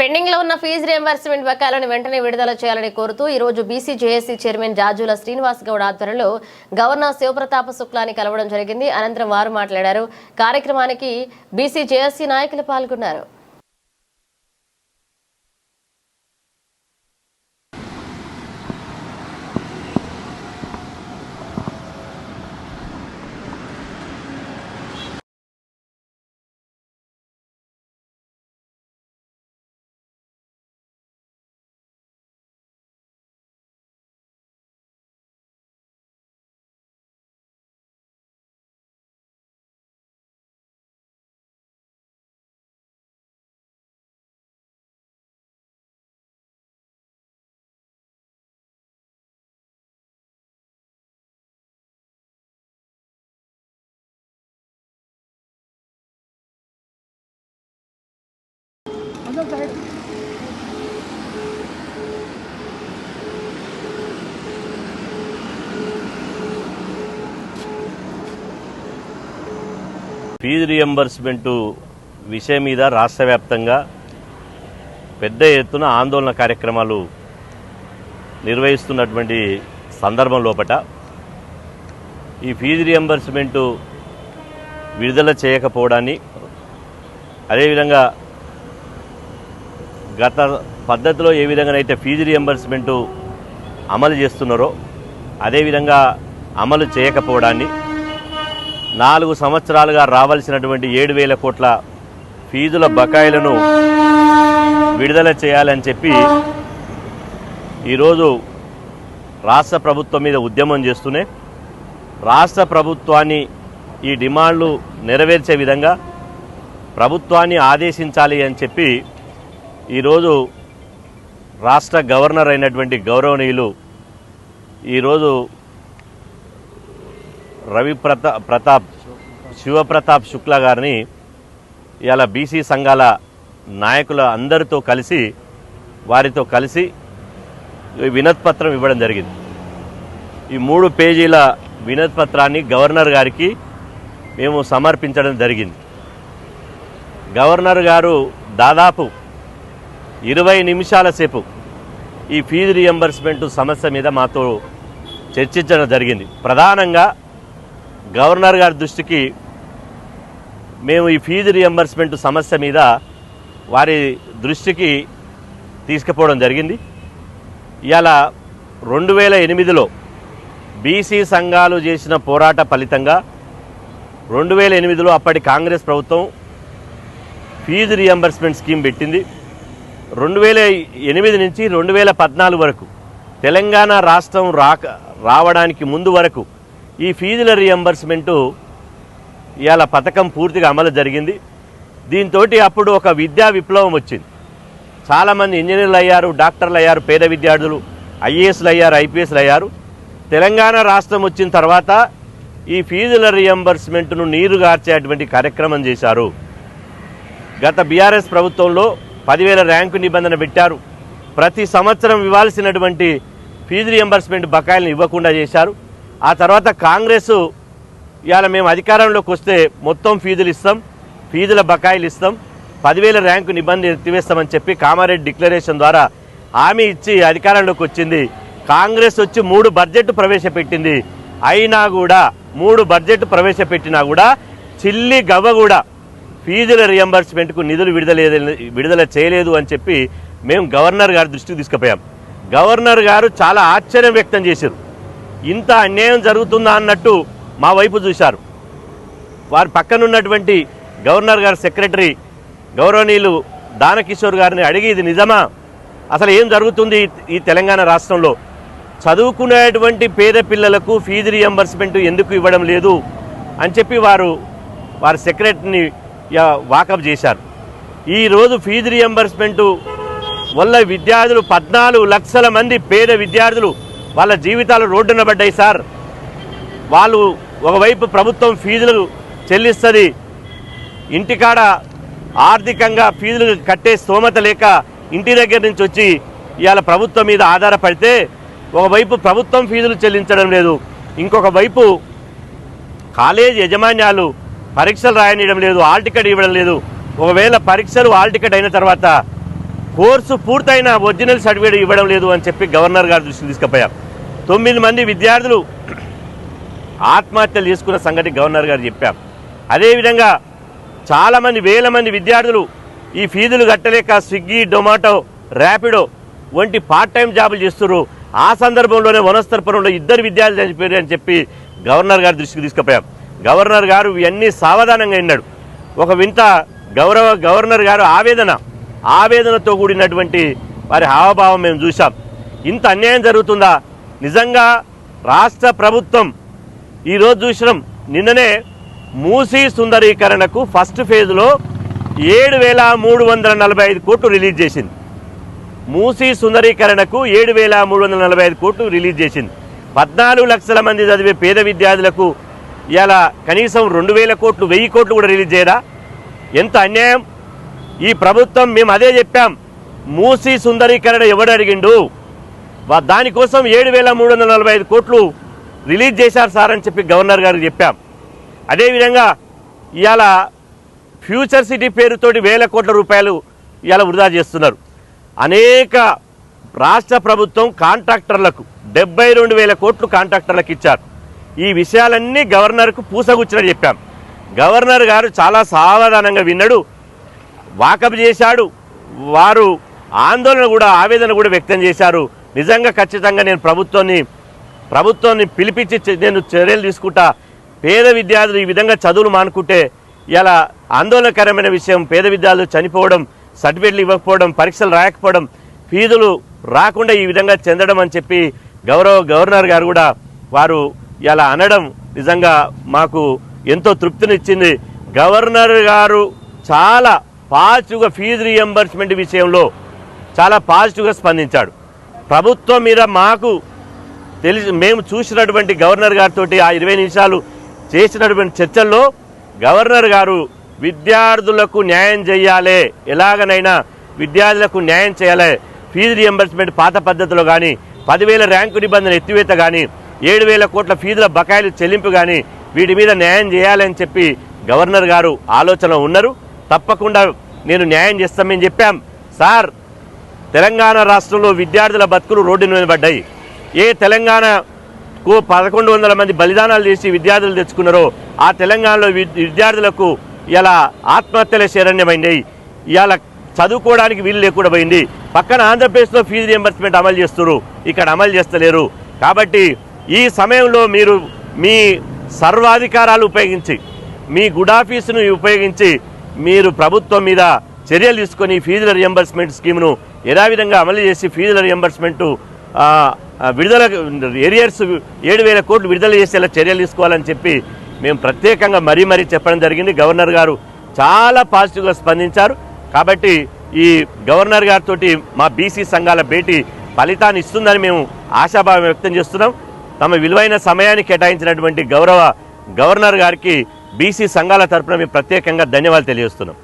Pending లో ఉన్న fee reimbursement బకాయిలను వెంటనే విడుదల చేయాలని కోరుతూ ఈ రోజు BC JAC chairman Jajula Srinivas Goud ఆధ్వర్యంలో గవర్నర్ శివప్రతాప శుక్లాని కలవడం జరిగింది. అనంతరం వారు మాట్లాడారు. కార్యక్రమానికి బీసీ జేఏసీ నాయకులు పాల్గొన్నారు. ఫీజు రియంబర్స్మెంట్ విషయం మీద రాష్ట్ర వ్యాప్తంగా పెద్ద ఎత్తున ఆందోళన కార్యక్రమాలు నిర్వహిస్తున్నటువంటి సందర్భం లోపట ఈ ఫీజు రియంబర్స్మెంట్ విడుదల చేయకపోవడాన్ని, అదేవిధంగా గత పద్ధతిలో ఏ విధంగానైతే ఫీజు రియంబర్స్మెంట్ అమలు చేస్తున్నారో అదేవిధంగా అమలు చేయకపోవడాన్ని, 4 సంవత్సరాలుగా రావాల్సినటువంటి 7,000 కోట్ల ఫీజుల బకాయిలను విడుదల చేయాలని చెప్పి ఈరోజు రాష్ట్ర ప్రభుత్వం మీద ఉద్యమం చేస్తూనే రాష్ట్ర ప్రభుత్వాన్ని ఈ డిమాండ్లు నెరవేర్చే విధంగా ప్రభుత్వాన్ని ఆదేశించాలి అని చెప్పి ఈరోజు రాష్ట్ర గవర్నర్ అయినటువంటి గౌరవనీయులు ఈరోజు శివప్రతాప్ శుక్లా గారిని ఇలా బీసీ సంఘాల నాయకుల అందరితో కలిసి వారితో కలిసి వినతిపత్రం ఇవ్వడం జరిగింది. ఈ 3 పేజీల వినతిపత్రాన్ని గవర్నర్ గారికి మేము సమర్పించడం జరిగింది. గవర్నర్ గారు దాదాపు 20 నిమిషాల సేపు ఈ ఫీజు రియంబర్స్మెంట్ సమస్య మీద మాతో చర్చించడం జరిగింది. ప్రధానంగా గవర్నర్ గారి దృష్టికి మేము ఈ ఫీజు రియంబర్స్మెంట్ సమస్య మీద వారి దృష్టికి తీసుకుపోవడం జరిగింది. ఇవాళ 2008లో బీసీ సంఘాలు చేసిన పోరాట ఫలితంగా 2008లో అప్పటి కాంగ్రెస్ ప్రభుత్వం ఫీజు రియంబర్స్మెంట్ స్కీమ్ పెట్టింది. 2008 నుంచి 2014 వరకు తెలంగాణ రాష్ట్రం రావడానికి ముందు వరకు ఈ ఫీజుల రియంబర్స్మెంటు ఇవాళ పథకం పూర్తిగా అమలు జరిగింది. దీంతో అప్పుడు ఒక విద్యా విప్లవం వచ్చింది. చాలామంది ఇంజనీర్లు అయ్యారు, డాక్టర్లు అయ్యారు, పేద విద్యార్థులు ఐఏఎస్లు అయ్యారు, ఐపీఎస్లు అయ్యారు. తెలంగాణ రాష్ట్రం వచ్చిన తర్వాత ఈ ఫీజుల రియంబర్స్మెంట్ను నీరుగార్చేటువంటి కార్యక్రమం చేశారు. గత బీఆర్ఎస్ ప్రభుత్వంలో 10,000 ర్యాంకు నిబంధన పెట్టారు. ప్రతి సంవత్సరం ఇవ్వాల్సినటువంటి ఫీజు రియంబర్స్మెంట్ బకాయిలను ఇవ్వకుండా చేశారు. ఆ తర్వాత కాంగ్రెస్ ఇవాళ మేము అధికారంలోకి వస్తే మొత్తం ఫీజులు ఇస్తాం, ఫీజుల బకాయిలు ఇస్తాం, 10,000 ర్యాంకు నిబంధన ఎత్తివేస్తామని చెప్పి కామారెడ్డి డిక్లరేషన్ ద్వారా హామీ ఇచ్చి అధికారంలోకి వచ్చింది. కాంగ్రెస్ వచ్చి 3 బడ్జెట్ ప్రవేశపెట్టింది. అయినా కూడా 3 బడ్జెట్ ప్రవేశపెట్టినా కూడా చిల్లి గవ్వ కూడా ఫీజుల రియంబర్స్మెంట్కు నిధులు విడుదల చేయలేదు అని చెప్పి మేము గవర్నర్ గారి దృష్టికి తీసుకుపోయాం. గవర్నర్ గారు చాలా ఆశ్చర్యం వ్యక్తం చేశారు. ఇంత అన్యాయం జరుగుతుందా అన్నట్టు మా వైపు చూశారు. వారి పక్కనున్నటువంటి గవర్నర్ గారి సెక్రటరీ గౌరవనీయులు దానకిషోర్ గారిని అడిగి, ఇది నిజమా, అసలు ఏం జరుగుతుంది ఈ తెలంగాణ రాష్ట్రంలో, చదువుకునేటువంటి పేద పిల్లలకు ఫీజు రియంబర్స్మెంట్ ఎందుకు ఇవ్వడం లేదు అని చెప్పి వారి సెక్రటరీని వాకప్ చేశారు. ఈరోజు ఫీజు రియంబర్స్మెంట్ వల్ల విద్యార్థులు 14 లక్షల మంది పేద విద్యార్థులు వాళ్ళ జీవితాలు రోడ్డున పడ్డాయి సార్. వాళ్ళు ఒకవైపు ప్రభుత్వం ఫీజులు చెల్లిస్తుంది, ఇంటికాడ ఆర్థికంగా ఫీజులు కట్టే స్తోమత లేక ఇంటి దగ్గర నుంచి వచ్చి ఇవాళ ప్రభుత్వం మీద ఆధారపడితే ఒకవైపు ప్రభుత్వం ఫీజులు చెల్లించడం లేదు, ఇంకొక వైపు కాలేజ్ యజమాన్యాలు పరీక్షలు రాయనియడం లేదు, హాల్ టికెట్ ఇవ్వడం లేదు. ఒకవేళ పరీక్షలు హాల్ టికెట్ అయిన తర్వాత కోర్సు పూర్తయిన ఒరిజినల్ సర్టిఫికేట్ ఇవ్వడం లేదు అని చెప్పి గవర్నర్ గారి దృష్టికి తీసుకుపోయాం. 9 మంది విద్యార్థులు ఆత్మహత్యలు చేసుకున్న సంగతి గవర్నర్ గారు చెప్పాం. అదేవిధంగా చాలామంది వేల మంది విద్యార్థులు ఈ ఫీజులు కట్టలేక స్విగ్గీ, జొమాటో, ర్యాపిడో వంటి పార్ట్ టైం జాబులు చేస్తున్నారు. ఆ సందర్భంలోనే వనస్థలపురంలో 2 విద్యార్థులు చనిపోయారు అని చెప్పి గవర్నర్ గారి దృష్టికి తీసుకుపోయాం. గవర్నర్ గారు ఇవన్నీ సావధానంగా విన్నాడు. ఒక వింత గవర్నర్ గారు ఆవేదనతో కూడినటువంటి వారి హావభావం మేము చూసాం. ఇంత అన్యాయం జరుగుతుందా? నిజంగా రాష్ట్ర ప్రభుత్వం ఈరోజు చూసినాం, నిన్ననే మూసీ సుందరీకరణకు ఫస్ట్ ఫేజ్లో 7,345 కోట్లు రిలీజ్ చేసింది. మూసీ సుందరీకరణకు 7,345 కోట్లు రిలీజ్ చేసింది. 14 లక్షల మంది చదివే పేద విద్యార్థులకు ఇలా కనీసం 2,000 కోట్లు, 1000 కోట్లు కూడా రిలీజ్ చేయరా? ఎంత అన్యాయం! ఈ ప్రభుత్వం మేము అదే చెప్పాం, మూసీ సుందరీకరణ ఎవడు అడిగిండు, దానికోసం 7,345 కోట్లు రిలీజ్ చేశారు సార్ అని చెప్పి గవర్నర్ గారికి చెప్పాం. అదేవిధంగా ఇవాళ ఫ్యూచర్ సిటీ పేరుతోటి 1,000 కోట్ల రూపాయలు ఇవాళ వృధా చేస్తున్నారు. అనేక రాష్ట్ర ప్రభుత్వం కాంట్రాక్టర్లకు 72,000 కోట్లు కాంట్రాక్టర్లకు ఇచ్చారు. ఈ విషయాలన్నీ గవర్నర్కు పూసగుచ్చినట్టు చెప్పాం. గవర్నర్ గారు చాలా సావధానంగా విన్నాడు, వాకబు చేశాడు. వారు ఆవేదన కూడా వ్యక్తం చేశారు. నిజంగా ఖచ్చితంగా నేను ప్రభుత్వాన్ని పిలిపించి నేను చర్యలు తీసుకుంటా. పేద విద్యార్థులు ఈ విధంగా చదువులు మానుకుంటే ఇలా ఆందోళనకరమైన విషయం. పేద విద్యార్థులు చనిపోవడం, సర్టిఫికేట్లు ఇవ్వకపోవడం, పరీక్షలు రాయకపోవడం, ఫీజులు రాకుండా ఈ విధంగా చెందడం అని చెప్పి గవర్నర్ గారు కూడా వారు ఇలా అనడం నిజంగా మాకు ఎంతో తృప్తినిచ్చింది. గవర్నర్ గారు చాలా పాజిటివ్గా ఫీజు రీఎంబర్స్మెంట్ విషయంలో చాలా పాజిటివ్గా స్పందించాడు. ప్రభుత్వం మీద మాకు మేము చూసినటువంటి గవర్నర్ గారితో ఆ 20 నిమిషాలు చేసినటువంటి చర్చల్లో గవర్నర్ గారు విద్యార్థులకు న్యాయం చేయాలి, ఎలాగనైనా విద్యార్థులకు న్యాయం చేయాలి, ఫీజు రీఎంబర్స్మెంట్ పాత పద్ధతిలో కానీ, 10,000 ర్యాంకు నిబంధన ఎత్తివేత కానీ, 7,000 కోట్ల ఫీజుల బకాయిలు చెల్లింపు కానీ వీటి మీద న్యాయం చేయాలని చెప్పి గవర్నర్ గారు ఆలోచన ఉన్నారు. తప్పకుండా నేను న్యాయం చేస్తామని చెప్పాం. సార్, తెలంగాణ రాష్ట్రంలో విద్యార్థుల బతుకులు రోడ్డు మీద పడ్డాయి. ఏ తెలంగాణకు 1,100 మంది బలిదానాలు చేసి విద్యార్థులు తెచ్చుకున్నారో ఆ తెలంగాణలో విద్యార్థులకు ఇలా ఆత్మహత్యల శరణ్యమైంది. ఇలా చదువుకోవడానికి వీలు లేకుండా పోయింది. పక్కన ఆంధ్రప్రదేశ్లో ఫీజు రియంబర్స్మెంట్ అమలు చేస్తున్నారు, ఇక్కడ అమలు చేస్తలేరు. కాబట్టి ఈ సమయంలో మీరు మీ సర్వాధికారాలు ఉపయోగించి, మీ గుడ్ ఆఫీసును ఉపయోగించి మీరు ప్రభుత్వం మీద చర్యలు తీసుకొని ఫీజుల రియంబర్స్మెంట్ స్కీమ్ను యథావిధంగా అమలు చేసి ఫీజుల రియంబర్స్మెంట్ విడుదల ఏరియర్స్ 7,000 కోట్లు విడుదల చేసేలా చర్యలు తీసుకోవాలని చెప్పి మేము ప్రత్యేకంగా మరీ చెప్పడం జరిగింది. గవర్నర్ గారు చాలా పాజిటివ్గా స్పందించారు. కాబట్టి ఈ గవర్నర్ గారితో మా బీసీ సంఘాల భేటీ ఫలితాన్ని ఇస్తుందని మేము ఆశాభావం వ్యక్తం చేస్తున్నాం. తమ విలువైన సమయాన్ని కేటాయించినటువంటి గవర్నర్ గారికి బీసీ సంఘాల తరఫున మేము ప్రత్యేకంగా ధన్యవాదాలు తెలియజేస్తున్నాం.